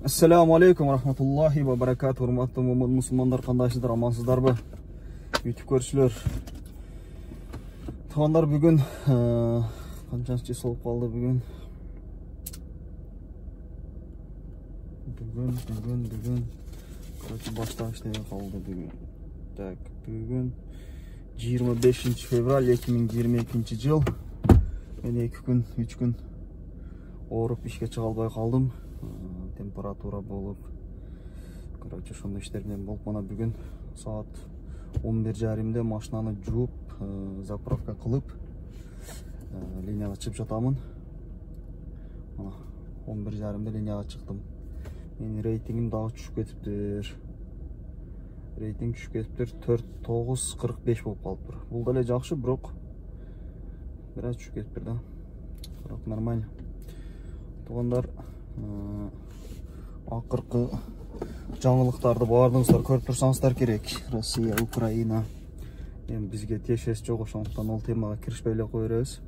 Ассаламу алейкум рахматуллахи ва баракату. Урматтуу мусулмандар, кандайсыздар, амансыздарбы? Ютуб көрүүчүлөр. Туугандар, бүгүн канчанчы чис болуп калды бүгүн? Бүгүн. Короче, баштап иштебей калды бүгүн. Так, бүгүн 25 февраль 2022 жыл. Мен 2 күн, 3 күн ооруп ишке чыга албай калдым. Температура болуп, короче, ошондой иштер менен болуп, мына бүгүн саат 11:30 машинаны жууп, заправка кылып, линияга чыгып жатамын. Мына 11:30 линияга чыктым. Менин рейтингим дагы түшүп кетиптир. Рейтинг түшүп кетиптир, 4945 болуп калыптыр. Бул деле жакшы, бирок бир аз түшүп кетиптир да. Бирок нормально. Туугандар, акыркы жаңылыктарды баардыгыңыздар көрүп турсаңыздар керек. Россия, Украина. Эми бизге тиешеси жок, ошондуктан ал темага киришпей эле кое беребиз.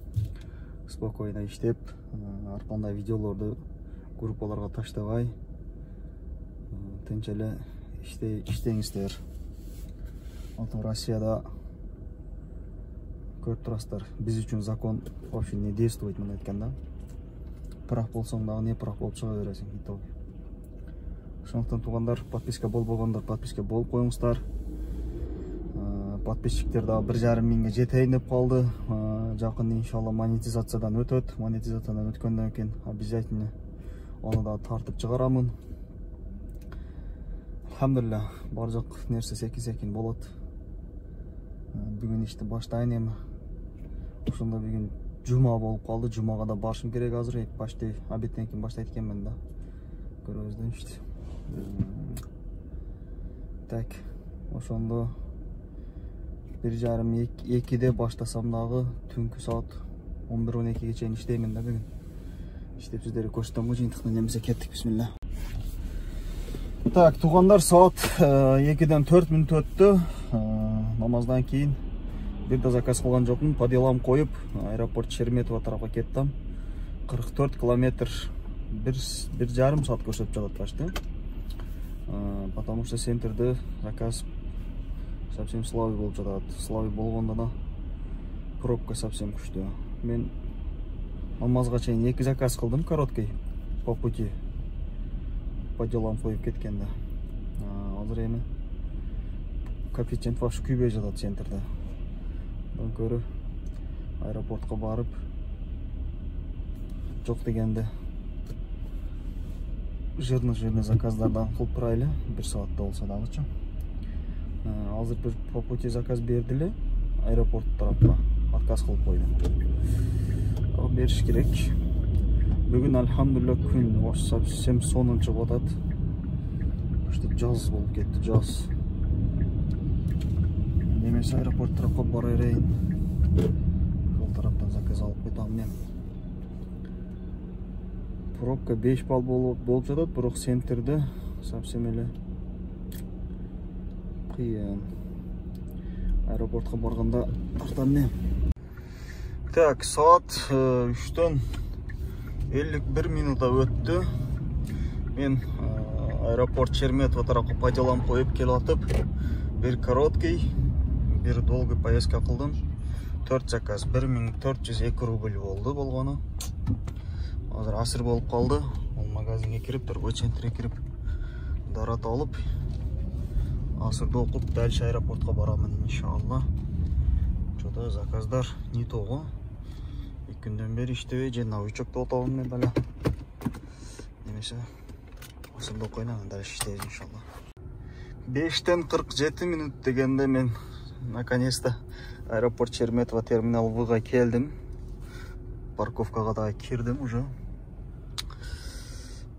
Спокойно иштеп, ар кандай видеолорду группаларга таштабай, тынч эле иштеңиздер. Антон Россияда көрүп турасыздар, биз үчүн закон вообще не действует, мына айткан да. Прав болсоң дагы не прав болуп чыга бересиң итоги. Ошондуктан туугандар, подписка болбогондор подписка болуп коюңуздар. Подписчиктер дагы 1,5 миңге жетейин деп калды. Жакында иншалла монетизациядан өтөт. Монетизациядан өткөндөн кийин обязательно аны да тартып чыгарамын. Алхамдулилlah, бар жак нерсе секин болот. Бүгүн ишти баштайын эми. Ошондо бүгүн жума болуп калды. Жумага да барышым керек азыр. Почти обедтен кийин баштайт экенмин да. Көрөбүз ишти. Так, ошондо 1:30-2:00 баштасам дагы түнкү саат 11-12-ге чейин иштеймин да бүгүн. Иштеп сиздерге көрсөтөм жыйынтыктын немесе кеттик, бисмилла. Так, туугандар, саат 2-ден 4 мүнөт өттү. Намаздан кийин бир да заказ кылган жокмун. По делам коюп, аэропорт Шереметьево тарапка кеттим. 44 километр 1,5 саат көрсөтүп жатат почти. Потому что центрде заказ совсем слабый болуп жатат. Слабый болгондо да пробка совсем күчтүү. Мен намазга чейин 2 заказ кылдым короткий по пути. По делам коюп кеткенде. Азыр эми коэффициент вообще күйбөй жатат центрде. Ondan көрө аэропортко барып, жок дегенде жирный заказдардан кылып турайлы, 1 саатта болсо дагычы. Азыр бир по пути заказ берди эле, аэропорт тарапка отказ кылып койду. Ал бериш керек. Бүгүн алхамдулилlah күн совсем сонун чыгып атат. Почти жаз болуп кетти, жаз. Немесе аэропорт тарапка бара берейин. Жол тараптан заказ алып кетам мен. Пробка 5 балл болуп жатат, бирок центрде совсем эле кыйын. Аэропортко барганда артан не. Так, саат 3-төн 51 минута өттү. Мен аэропорт Шереметьево тарапка по делам коюп келип атып, бир короткий, бир долгий поездка кылдым. 4 заказ, 1402 рубль болду болгону. Азыр асыр болуп калды. Ол магазинге кирип, торговый центрге кирип, дарат алып, асырды окуп, дальше аэропортко барамын иншалла. Чода заказдар не того. 2 күндөн бери иштебей, же новичокто отобун мен деле. Немесе асырды окуйна, дальше иштейбиз иншалла. 5-тен 47 минут дегенде мен наконец-то аэропорт Шереметьево терминал Вга келдим. Парковкага да кирдим уже.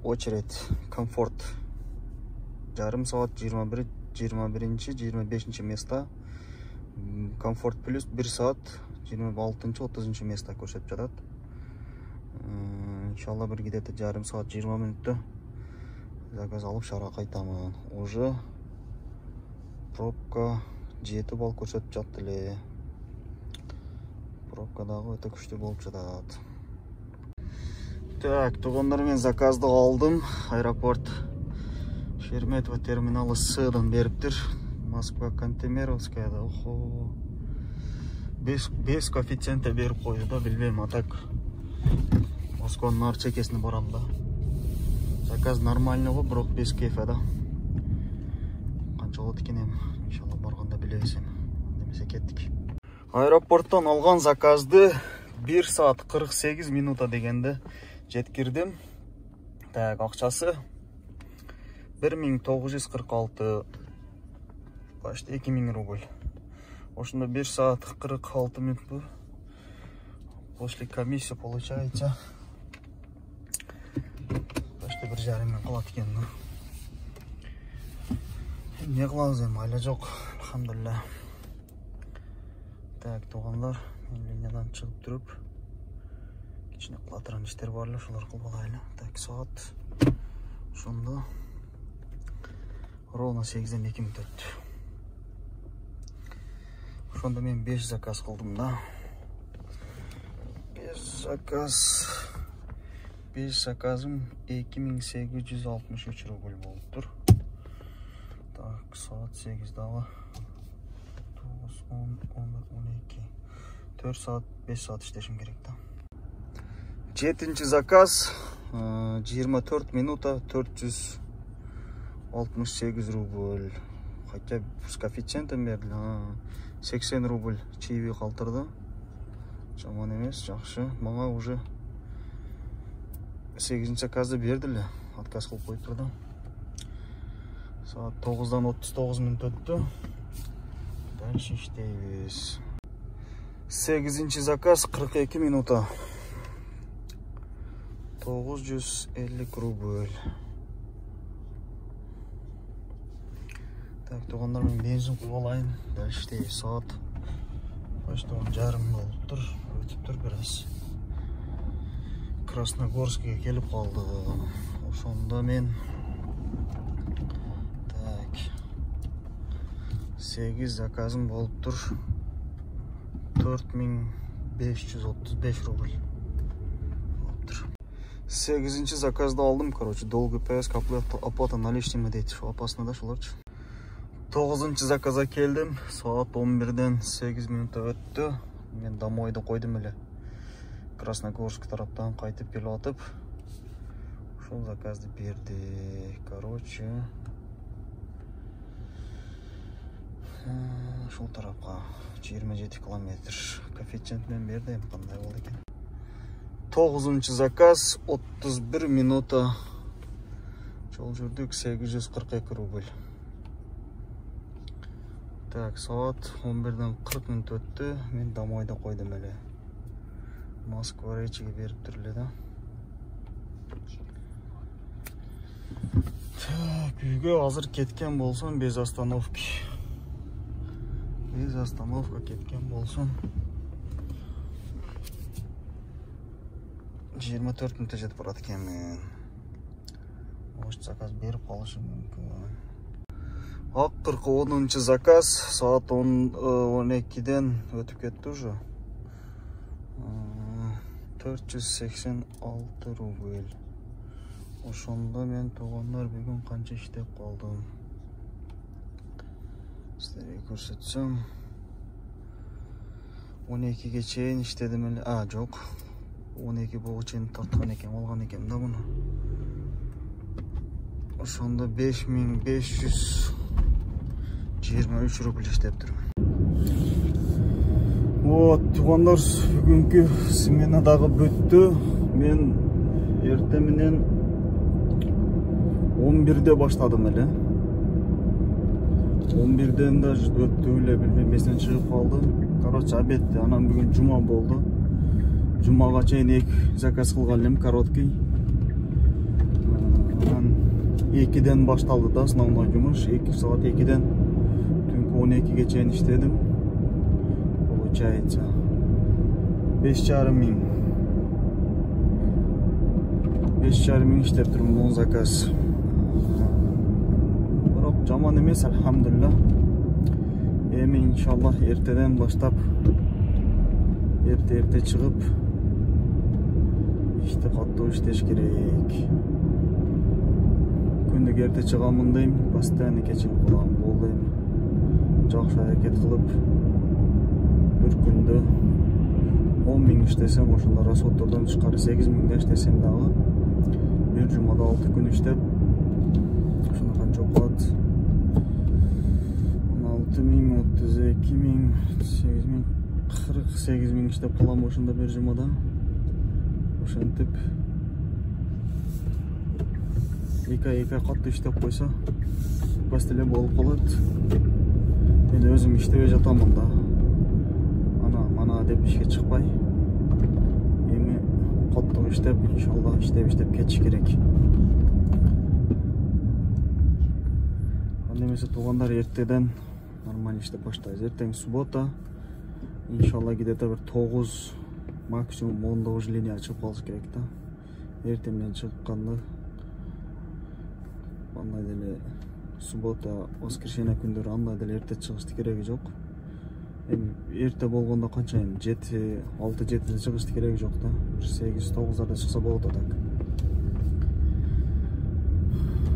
Очередь, комфорт. Жарым саат 21-25 место. Комфорт плюс 1 саат 26-30 место көрсөтүп жатат. Иншалла бир где-то жарым саат 20 мүнөттө заказ алып шаарга кайтамын. Уже пробка 7 балл көрсөтүп жатты эле. Пробка дагы өтө күчтүү болуп жатат. Так, туғандар мен заказды алдым. Аэропорт Шереметьево терминалы С-дан беріптір. Москва Кантемировскаяда. Охо. 5 коэффициенті беріп қойды да, білбеймін. Атак Москваның нар чекесіне барам да. Заказ нормальный ғой, бірақ 5 кефе да. Қаншалы тікенем, иншалла барғанда білесем. Демесе кеттік. Аэропорттан алған заказды 1 saat 48 минута дегенді жеткірдім. Так, ақшасы 1946, почти 2000 рубль. Ошында 1 saat 46 минут бұл. После комиссия получается почти 1,5 қалады екен. Не қыламыз енді, айла жоқ, алхамдулилля. Так, туғандар, мен линиядан шығып тұрып, кешіне қылатыран іштер барлы, шолар қыл болайлы. Так, saat шонда ровно 8-ден 2 минут өтті. Шонда мен 5 заказ қылдым да. 5 заказым 2863 рубль болып тұр. Так, saat 8-дағы 9, 10, 11, 12 4 saat, 5 saat іштешім керек да. 7-ші заказ 24 минута 468 рубль. Хотя с коэффициентом берді. 80 рубль чиви қалтырды. Жаман емес, жақшы. Маңа уже 8-ші заказды берділі. Отказ қылып қойып тұрды. Saat 9-дан 39 минут өтті. Дальше іштейбіз. 8-ші заказ 42 минута. 950 рубль. Так, туғандар мен бензин құйып алайын. Дальше saat почти 10:30 болып тұр. Өтіп тұр біраз. Красногорскіге келіп қалды. Ошонда мен 8 заказым болып тұр. 4535 рубль болып тұр. 8-ші заказды алдым, короче, долгий поездка, оплата наличными дейді. Опасно да шоларчы. 9-ші заказа келдім. Saat 11-ден 8 минута өтті. Мен домойды қойдым әлі. Красногорск тараптан қайтып келіп атып. Шол заказды берді. Короче, шол тарапқа 27 километр коэффициентмен берді. Қандай болды екен. 9-ші заказ 31 минута. Жол жүрдік 842 рубль. Так, saat 11-ден 40 минут өтті. Мен домойда қойдым әлі. Москва речіге беріп түрлі да. Так, үйге азыр кеткен болсын, без остановки. Без остановка кеткен болсын. 24 минутта жетіп барады екен мен. Может, заказ беріп қалышы мүмкін. Аққырқы 10-ші заказ, saat 12-ден өтіп кетті уже. 486 рубль. Ошонда мен туғандар бүгін қанша іштеп қалдым. Сіздерге көрсетсем. 12-ге чейін іштедім әлі. Жоқ. 12 боғы чейін тартқан екен, алған екен да бұны. Ошонда 5523 рубль іштеп тұрмын. Туғандар, бүгінгі сменадағы бүтті. Мен ертеменен 11-де баштадым әлі. 11-ден де өтті өлі білмемесінен шығып қалды. Короче, обедте. Анам бүгін жұма болды. Жұмаға чейін 2 заказ қылғалым, короткий. 2-ден башталды да, основной жұмыш. 2 saat 2-ден түнгі 12-ге чейін іштедім. Получается 5,5 мың іштеп тұрмын 10 заказ. Бірақ жаман емес, алхамдулилла. Эми иншаллах ертеден баштап ерте шығып İşte kаттуу иштеш керек. Күндү эрте чыгамын дейм, постоянно кечирип калам, болду эми. Жакшы аракет кылып, бир күндө 10 000 иштесем, ошондо расходтордон тышкары 8 000 иштесем дагы, бир жумада 6 күн иштеп, ошондо канча болот? 16 000, 32 000, 8 000, 48 000 иштеп калам ошондо бир жумада. Ошентип эки ай катты иштеп койсо бас эле болуп калат. Мен өзүм иштебей жатамын да. Мана деп ишке чыкпай, эми каттуу иштеп, иншалла иштеп кетиш керек. Анда эмесе туугандар эртеден нормально иштеп баштайбыз. Эртең суббота. Иншалла где-то бир 9, максимум 19 линия чыгып калыш керек да. Эртең чыкканда андай деле суббота, воскресенье күндөрү андай деле эрте чыгыштын кереги жок. Эми эрте болгондо канча эми 6-7 чыгыштын кереги жок да. 8-9 чыкса болот так.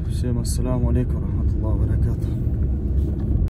Всем ассаламу алейкум, рахматуллахи ва баракатух.